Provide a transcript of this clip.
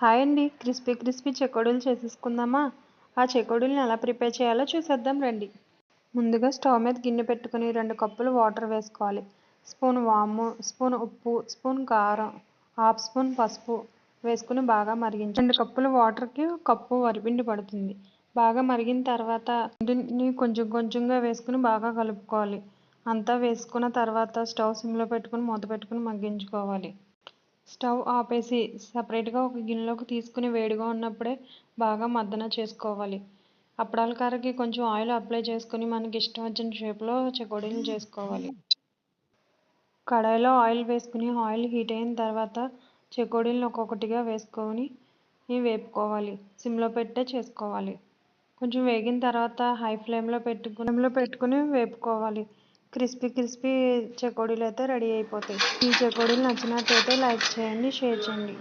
Hi అండి. Crispy crispy చెకోడీలు చేసేసుకుందామా? ఆ చెకోడీలను ఎలా ప్రిపేర్ చేయాలో చూసేద్దాం రండి. ముందుగా స్టవ్ మీద గిన్నె పెట్టుకుని 2 కప్పులు వాటర్ వేసుకోవాలి. స్పూన్ వాము, స్పూన్ ఉప్పు, స్పూన్ కారం, హాఫ్ స్పూన్ పసుపు వేసుకుని బాగా మరిగించాలి. 2 కప్పుల వాటర్కి కప్పు వరిపిండి పడుతుంది. బాగా మరిగిన తర్వాత పిండిని కొంచెం కొంచెంగా వేసుకుని బాగా కలుపుకోవాలి. అంతా వేసుకున్న తర్వాత స్టవ్ సిమ్లో పెట్టుకుని మూత పెట్టుకుని మగ్గించుకోవాలి. స్టవ్ ఆపేసి సపరేట్గా ఒక గిన్నెలోకి తీసుకుని వేడిగా ఉన్నప్పుడే బాగా మద్దన చేసుకోవాలి. అప్పడాల కర్రకి కొంచెం ఆయిల్ అప్లై చేసుకుని మనకి ఇష్టం వచ్చిన షేప్లో చెకోడీలు చేసుకోవాలి. కడాయిలో ఆయిల్ వేసుకుని ఆయిల్ హీట్ అయిన తర్వాత చెకోడీలను ఒక్కొక్కటిగా వేసుకొని వేపుకోవాలి. సిమ్లో పెట్టే చేసుకోవాలి. కొంచెం వేగిన తర్వాత హై ఫ్లేమ్లో పెట్టుకుని వేపుకోవాలి. క్రిస్పీ క్రిస్పీ చెకోడీలు అయితే రెడీ అయిపోతాయి. ఈ చెకోడీలు నచ్చినట్టయితే లైక్ చేయండి, షేర్ చేయండి.